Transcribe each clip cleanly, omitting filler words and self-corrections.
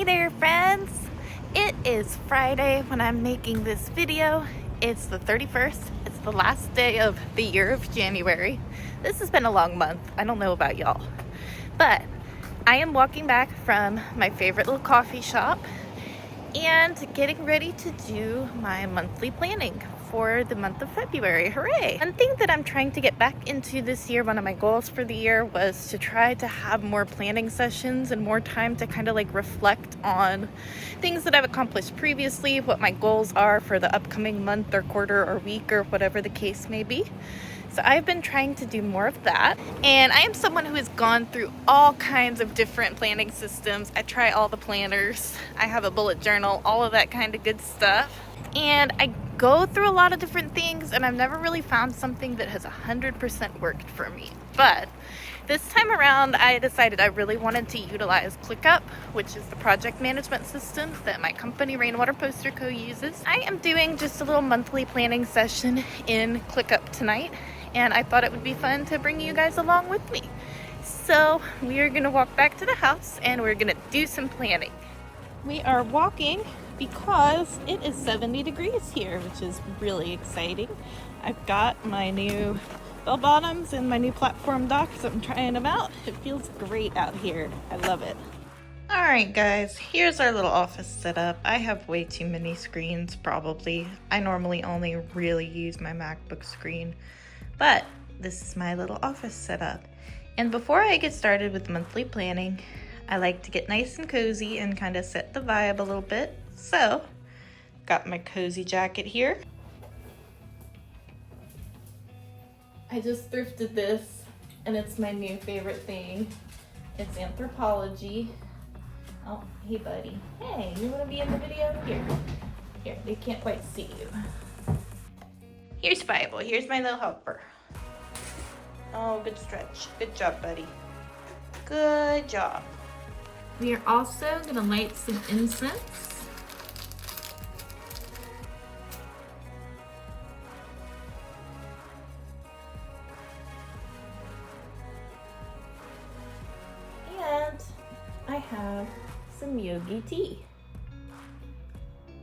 Hey there, friends! It is Friday when I'm making this video. It's the 31st. It's the last day of the year of January. This has been a long month. I don't know about y'all. But I am walking back from my favorite little coffee shop and getting ready to do my monthly planning for the month of February. Hooray! One thing that I'm trying to get back into this year, one of my goals for the year, was to try to have more planning sessions and more time to kind of like reflect on things that I've accomplished previously, what my goals are for the upcoming month or quarter or week or whatever the case may be. So I've been trying to do more of that. And I am someone who has gone through all kinds of different planning systems. I try all the planners. I have a bullet journal, all of that kind of good stuff. And I go through a lot of different things, and I've never really found something that has 100% worked for me. But this time around, I decided I really wanted to utilize ClickUp, which is the project management system that my company, Rainwater Poster Co. uses. I am doing just a little monthly planning session in ClickUp tonight, and I thought it would be fun to bring you guys along with me. So we are gonna walk back to the house and we're gonna do some planning. We are walking because it is 70 degrees here, which is really exciting. I've got my new bell bottoms and my new platform dock, so I'm trying them out. It feels great out here. I love it. All right, guys, here's our little office setup. I have way too many screens, probably. I normally only really use my MacBook screen, but this is my little office setup. And before I get started with monthly planning, I like to get nice and cozy and kind of set the vibe a little bit. So, got my cozy jacket here. I just thrifted this, and it's my new favorite thing. It's Anthropology. Oh, hey buddy. Hey, you wanna be in the video? Here, they can't quite see you. Here's Bible, here's my little helper. Oh, good stretch. Good job, buddy. Good job. We are also gonna light some incense. And I have some yogi tea.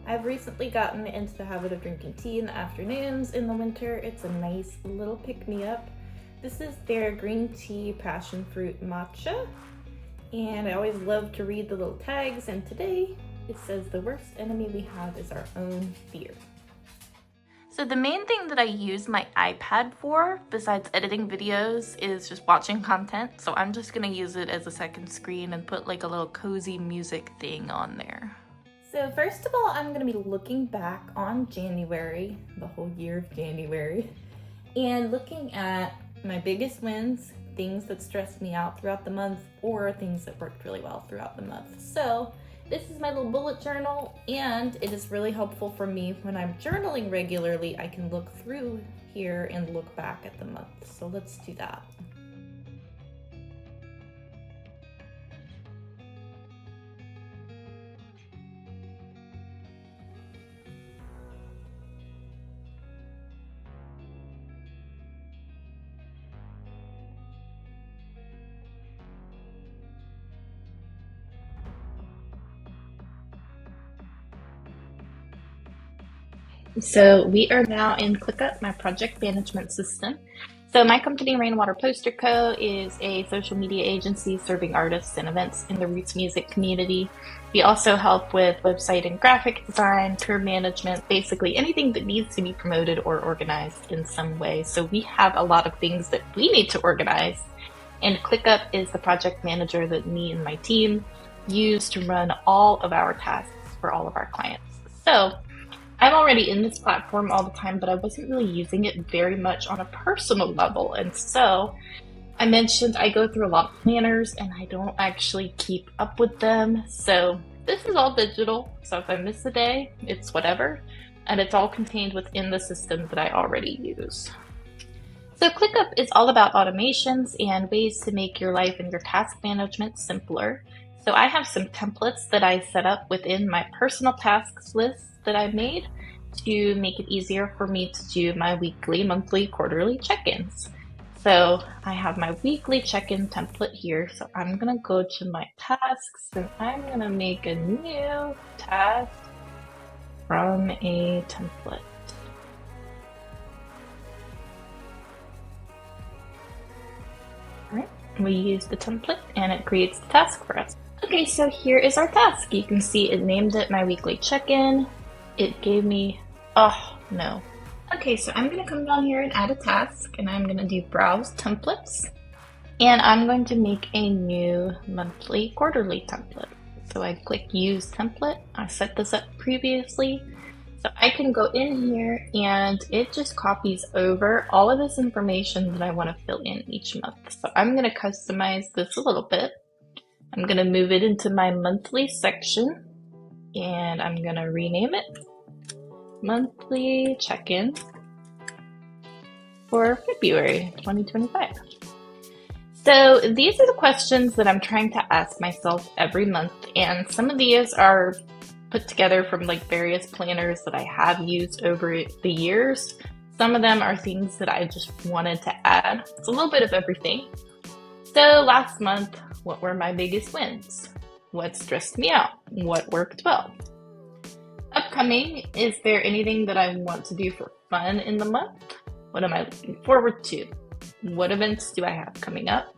I've recently gotten into the habit of drinking tea in the afternoons in the winter. It's a nice little pick-me-up. This is their green tea passion fruit matcha. And I always love to read the little tags, and today it says the worst enemy we have is our own fear. So the main thing that I use my iPad for, besides editing videos, is just watching content. So I'm just gonna use it as a second screen and put like a little cozy music thing on there. So first of all, I'm gonna be looking back on January, the whole year of January, and looking at my biggest wins, things that stressed me out throughout the month, or things that worked really well throughout the month. So this is my little bullet journal, and it is really helpful for me when I'm journaling regularly. I can look through here and look back at the month. So let's do that. So we are now in ClickUp, my project management system. So my company, Rainwater Poster Co., is a social media agency serving artists and events in the roots music community. We also help with website and graphic design, tour management, basically anything that needs to be promoted or organized in some way. So we have a lot of things that we need to organize. And ClickUp is the project manager that me and my team use to run all of our tasks for all of our clients. So I'm already in this platform all the time, but I wasn't really using it very much on a personal level. And so I mentioned I go through a lot of planners and I don't actually keep up with them. So this is all digital. So if I miss a day, it's whatever. And it's all contained within the system that I already use. So ClickUp is all about automations and ways to make your life and your task management simpler. So I have some templates that I set up within my personal tasks list that I made to make it easier for me to do my weekly, monthly, quarterly check-ins. So I have my weekly check-in template here. So I'm gonna go to my tasks and I'm gonna make a new task from a template. All right, we use the template and it creates the task for us. Okay, so here is our task. You can see it named it my weekly check-in. It gave me, oh no. Okay, so I'm gonna come down here and add a task and I'm gonna do browse templates. And I'm going to make a new monthly quarterly template. So I click use template. I set this up previously. So I can go in here and it just copies over all of this information that I want to fill in each month. So I'm going to customize this a little bit. I'm going to move it into my monthly section and I'm going to rename it monthly check-in for February 2025. So these are the questions that I'm trying to ask myself every month, and some of these are put together from like various planners that I have used over the years. Some of them are things that I just wanted to add. It's a little bit of everything. So last month, what were my biggest wins? What stressed me out? What worked well? Upcoming, is there anything that I want to do for fun in the month? What am I looking forward to? What events do I have coming up?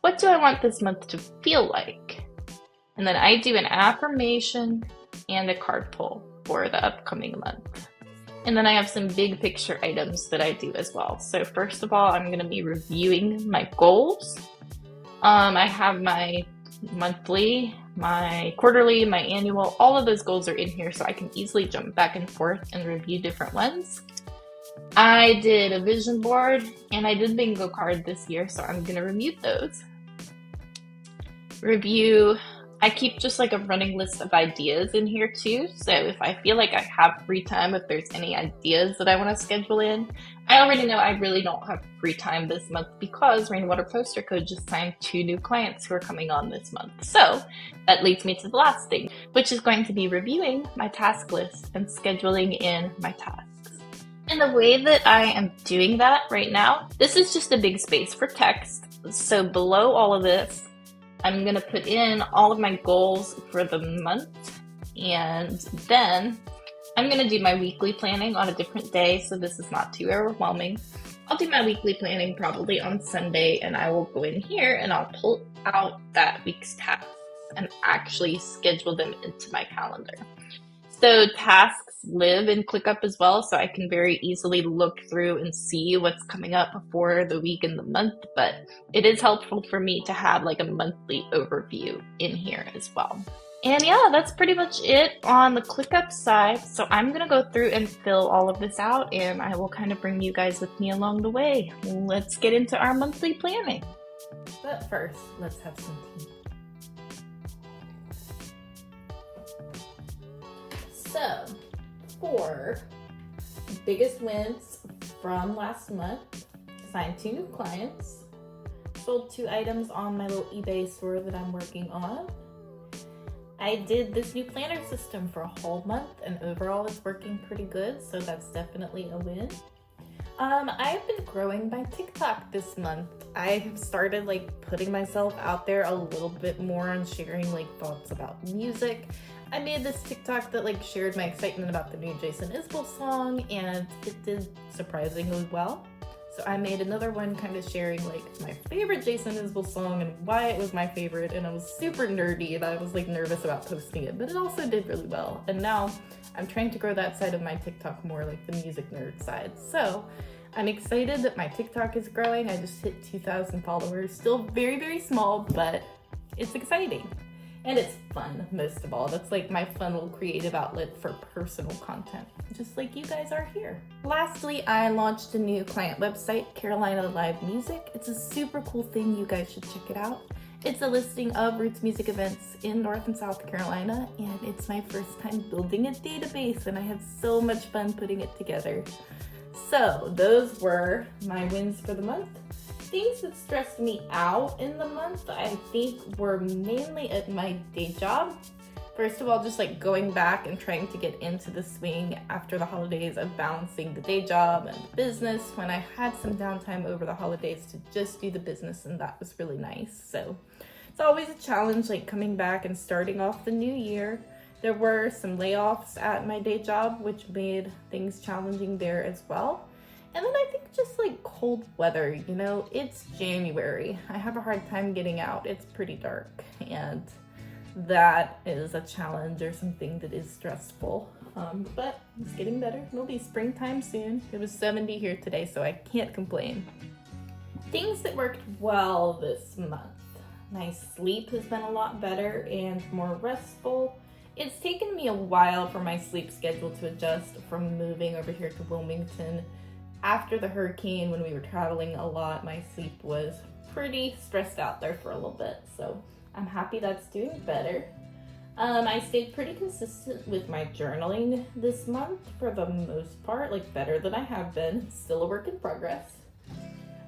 What do I want this month to feel like? And then I do an affirmation and a card pull for the upcoming month. And then I have some big picture items that I do as well. So first of all, I'm going to be reviewing my goals. I have my monthly, my quarterly, my annual, all of those goals are in here so I can easily jump back and forth and review different ones. I did a vision board and I did bingo card this year, so I'm going to review those. I keep just like a running list of ideas in here too. So if I feel like I have free time, if there's any ideas that I want to schedule in, I already know I really don't have free time this month because Rainwater Poster Co. just signed 2 new clients who are coming on this month. So that leads me to the last thing, which is going to be reviewing my task list and scheduling in my tasks. And the way that I am doing that right now, this is just a big space for text. So below all of this, I'm going to put in all of my goals for the month, and then I'm going to do my weekly planning on a different day, so this is not too overwhelming. I'll do my weekly planning probably on Sunday, and I will go in here and I'll pull out that week's tasks and actually schedule them into my calendar. So tasks live in ClickUp as well, so I can very easily look through and see what's coming up for the week and the month, but it is helpful for me to have like a monthly overview in here as well. And yeah, that's pretty much it on the ClickUp side. So I'm going to go through and fill all of this out, and I will kind of bring you guys with me along the way. Let's get into our monthly planning. But first, let's have some tea. So, for biggest wins from last month, signed 2 new clients, sold 2 items on my little eBay store that I'm working on. I did this new planner system for a whole month, and overall it's working pretty good, so that's definitely a win. I've been growing my TikTok this month. I have started like putting myself out there a little bit more and sharing like thoughts about music. I made this TikTok that like shared my excitement about the new Jason Isbell song, and it did surprisingly well. So I made another one kind of sharing like my favorite Jason Isbell song and why it was my favorite, and it was super nerdy and I was like nervous about posting it, but it also did really well. And now I'm trying to grow that side of my TikTok more like the music nerd side. So I'm excited that my TikTok is growing. I just hit 2,000 followers, still very, very small, but it's exciting. And it's fun, most of all. That's like my fun little creative outlet for personal content, just like you guys are here. Lastly, I launched a new client website, Carolina Live Music. It's a super cool thing. You guys should check it out. It's a listing of roots music events in North and South Carolina, and it's my first time building a database, and I had so much fun putting it together. So those were my wins for the month. Things that stressed me out in the month, I think, were mainly at my day job. First of all, just like going back and trying to get into the swing after the holidays of balancing the day job and the business, when I had some downtime over the holidays to just do the business, and that was really nice. So it's always a challenge, like coming back and starting off the new year. There were some layoffs at my day job, which made things challenging there as well. And then I think just like cold weather, you know, it's January. I have a hard time getting out. It's pretty dark, and that is a challenge or something that is stressful. But it's getting better. It'll be springtime soon. It was 70 here today, so I can't complain. Things that worked well this month. My sleep has been a lot better and more restful. It's taken me a while for my sleep schedule to adjust from moving over here to Wilmington. After the hurricane, when we were traveling a lot, my sleep was pretty stressed out there for a little bit. So I'm happy that's doing better. I stayed pretty consistent with my journaling this month for the most part, like better than I have been. Still a work in progress.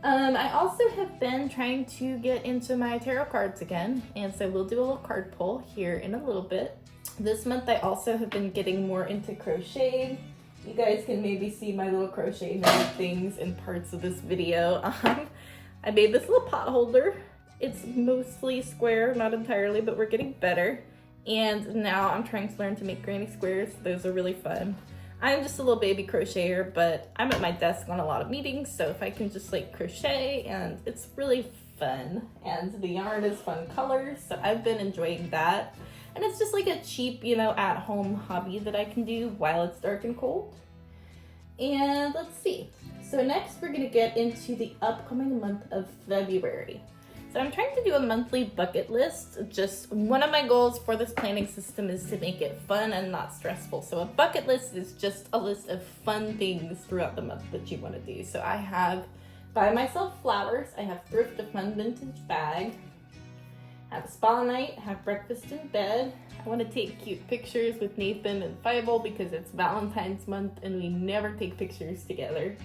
I also have been trying to get into my tarot cards again, and so we'll do a little card pull here in a little bit. This month I also have been getting more into crocheting. You guys can maybe see my little crochet things in parts of this video. I made this little pot holder. It's mostly square, not entirely, but we're getting better. And now I'm trying to learn to make granny squares. Those are really fun. I'm just a little baby crocheter, but I'm at my desk on a lot of meetings, so if I can just like crochet, and it's really fun. And the yarn is fun colors, so I've been enjoying that. And it's just like a cheap, you know, at-home hobby that I can do while it's dark and cold. And let's see. So next we're gonna get into the upcoming month of February. So I'm trying to do a monthly bucket list. Just one of my goals for this planning system is to make it fun and not stressful. So a bucket list is just a list of fun things throughout the month that you want to do. So I have buy myself flowers, I have thrift a fun vintage bag, have a spa night, have breakfast in bed. I want to take cute pictures with Nathan and Fievel because it's Valentine's month and we never take pictures together.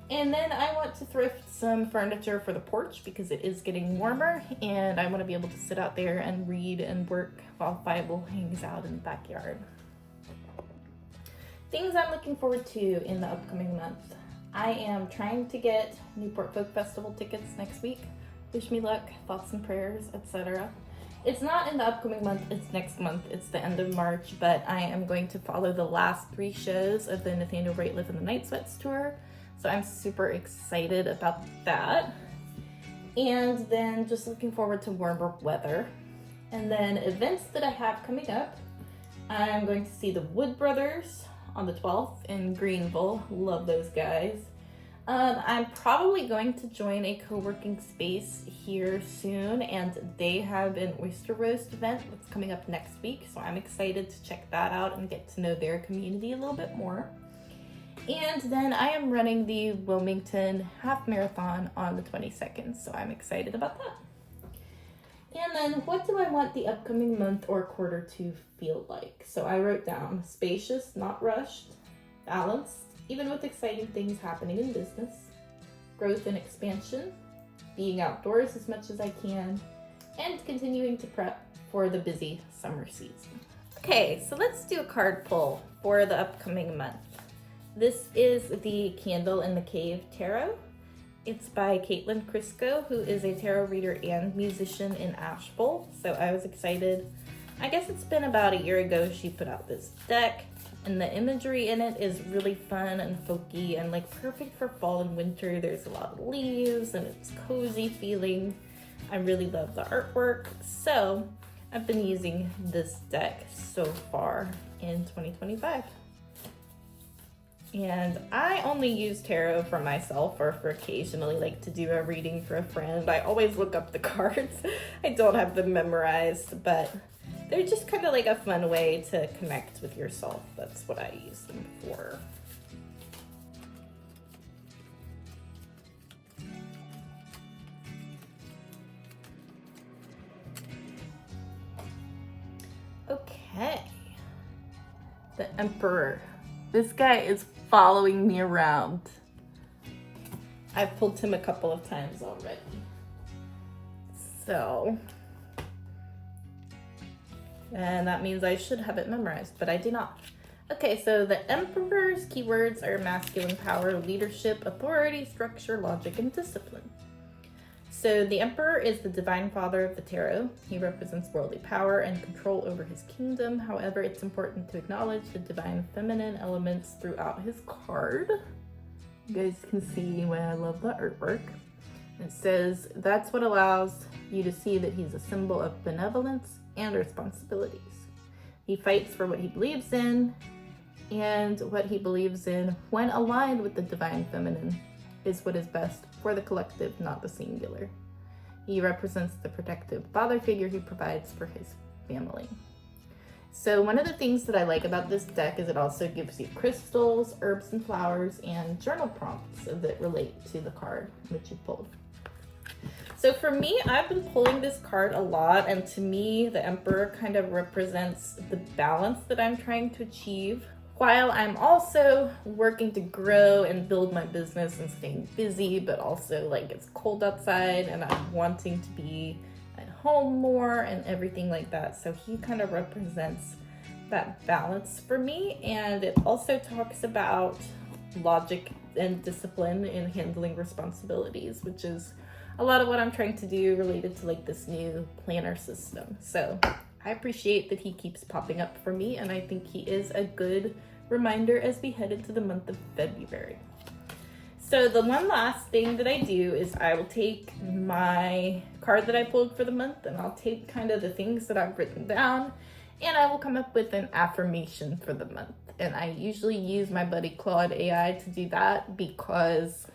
And then I want to thrift some furniture for the porch because it is getting warmer, and I want to be able to sit out there and read and work while Fievel hangs out in the backyard. Things I'm looking forward to in the upcoming month. I am trying to get Newport Folk Festival tickets next week. Wish me luck, thoughts and prayers, etc. It's not in the upcoming month, it's next month. It's the end of March, but I am going to follow the last 3 shows of the Nathaniel Rateliff and the Night Sweats tour. So I'm super excited about that. And then just looking forward to warmer weather. And then events that I have coming up. I'm going to see the Wood Brothers on the 12th in Greenville. Love those guys. I'm probably going to join a co-working space here soon, and they have an oyster roast event that's coming up next week. So I'm excited to check that out and get to know their community a little bit more. And then I am running the Wilmington Half Marathon on the 22nd, so I'm excited about that. And then what do I want the upcoming month or quarter to feel like? So I wrote down spacious, not rushed, balanced, even with exciting things happening in business, growth and expansion, being outdoors as much as I can, and continuing to prep for the busy summer season. Okay, so let's do a card pull for the upcoming month. This is the Candle in the Cave Tarot. It's by Caitlin Crisco, who is a tarot reader and musician in Asheville. So I was excited. I guess it's been about a year ago she put out this deck, and the imagery in it is really fun and folky and like perfect for fall and winter. There's a lot of leaves and it's cozy feeling. I really love the artwork. So I've been using this deck so far in 2025. And I only use tarot for myself or for occasionally like to do a reading for a friend. I always look up the cards. I don't have them memorized, but they're just kind of like a fun way to connect with yourself. That's what I use them for. Okay. The Emperor. This guy is following me around. I've pulled him a couple of times already. So, and that means I should have it memorized, but I do not. Okay, so the Emperor's keywords are masculine power, leadership, authority, structure, logic, and discipline. So the Emperor is the divine father of the tarot. He represents worldly power and control over his kingdom. However, it's important to acknowledge the divine feminine elements throughout his card. You guys can see why I love the artwork. It says that's what allows you to see that he's a symbol of benevolence and responsibilities. He fights for what he believes in, and what he believes in, when aligned with the divine feminine, is what is best for the collective, not the singular. He represents the protective father figure who provides for his family. So one of the things that I like about this deck is it also gives you crystals, herbs and flowers, and journal prompts that relate to the card which you pulled. So for me, I've been pulling this card a lot, and to me, the Emperor kind of represents the balance that I'm trying to achieve, while I'm also working to grow and build my business and staying busy, but also like it's cold outside and I'm wanting to be at home more and everything like that. So he kind of represents that balance for me. And it also talks about logic and discipline in handling responsibilities, which is a lot of what I'm trying to do related to like this new planner system. So I appreciate that he keeps popping up for me, and I think he is a good reminder as we head into the month of February. So the one last thing that I do is I will take my card that I pulled for the month, and I'll take kind of the things that I've written down, and I will come up with an affirmation for the month. And I usually use my buddy Claude AI to do that, because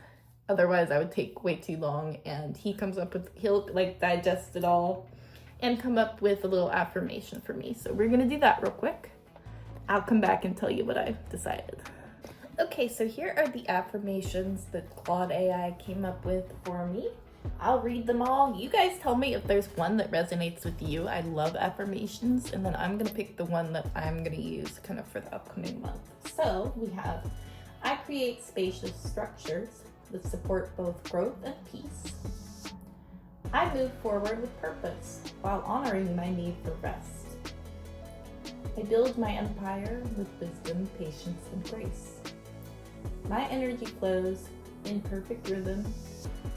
otherwise I would take way too long, and he'll like digest it all and come up with a little affirmation for me. So we're gonna do that real quick. I'll come back and tell you what I decided. Okay, so here are the affirmations that Claude AI came up with for me. I'll read them all. You guys tell me if there's one that resonates with you. I love affirmations, and then I'm gonna pick the one that I'm gonna use kind of for the upcoming month. So we have, I create spacious structures that support both growth and peace. I move forward with purpose while honoring my need for rest. I build my empire with wisdom, patience, and grace. My energy flows in perfect rhythm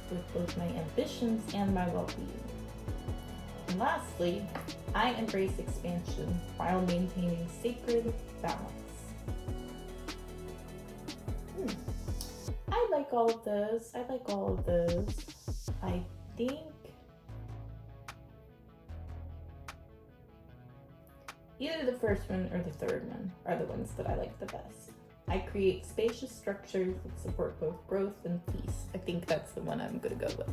with both my ambitions and my well-being. And lastly, I embrace expansion while maintaining sacred balance. I like all of those. I think either the first one or the third one are the ones that I like the best. I create spacious structures that support both growth and peace. I think that's the one I'm gonna go with.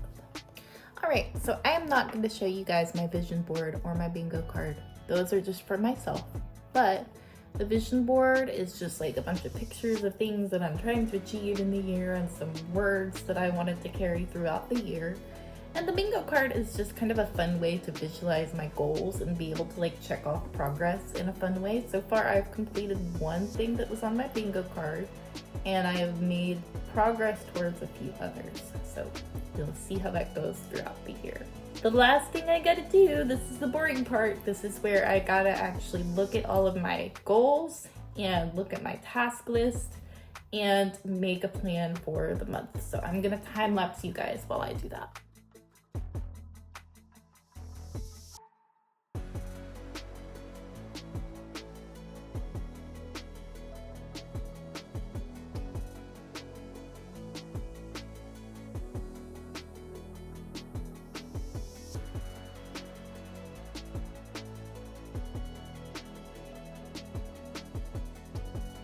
All right, so I am not gonna show you guys my vision board or my bingo card. Those are just for myself. But the vision board is just like a bunch of pictures of things that I'm trying to achieve in the year and some words that I wanted to carry throughout the year. And the bingo card is just kind of a fun way to visualize my goals and be able to like check off progress in a fun way. So far, I've completed one thing that was on my bingo card, and I have made progress towards a few others. So you'll see how that goes throughout the year. The last thing I gotta do, this is the boring part. This is where I gotta actually look at all of my goals and look at my task list and make a plan for the month. So I'm gonna time lapse you guys while I do that.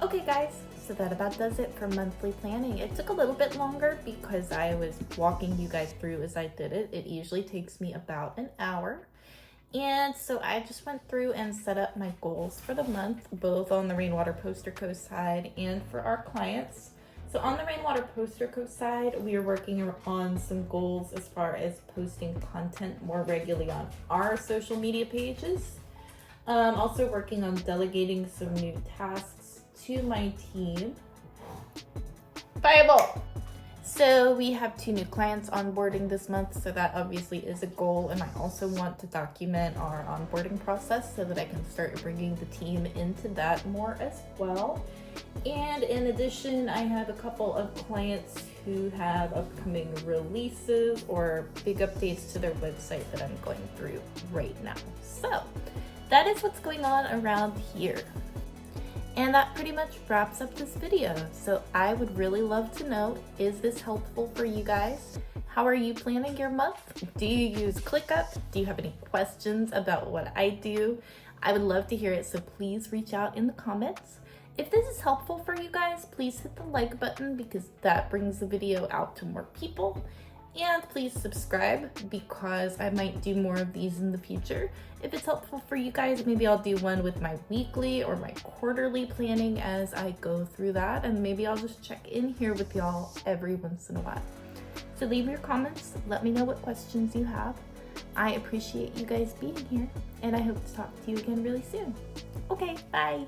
Okay guys, so that about does it for monthly planning. It took a little bit longer because I was walking you guys through as I did it. It usually takes me about an hour. And so I just went through and set up my goals for the month, both on the Rainwater Poster Co. side and for our clients. So on the Rainwater Poster Co. side, we are working on some goals as far as posting content more regularly on our social media pages. Also working on delegating some new tasks to my team. Fireball! So we have 2 new clients onboarding this month, so that obviously is a goal, and I also want to document our onboarding process so that I can start bringing the team into that more as well. And in addition, I have a couple of clients who have upcoming releases or big updates to their website that I'm going through right now. So that is what's going on around here. And that pretty much wraps up this video. So I would really love to know, is this helpful for you guys? How are you planning your month? Do you use ClickUp? Do you have any questions about what I do? I would love to hear it, so please reach out in the comments. If this is helpful for you guys, please hit the like button because that brings the video out to more people. And please subscribe because I might do more of these in the future. If it's helpful for you guys, maybe I'll do one with my weekly or my quarterly planning as I go through that, and maybe I'll just check in here with y'all every once in a while. So leave your comments, let me know what questions you have. I appreciate you guys being here, and I hope to talk to you again really soon. Okay, bye.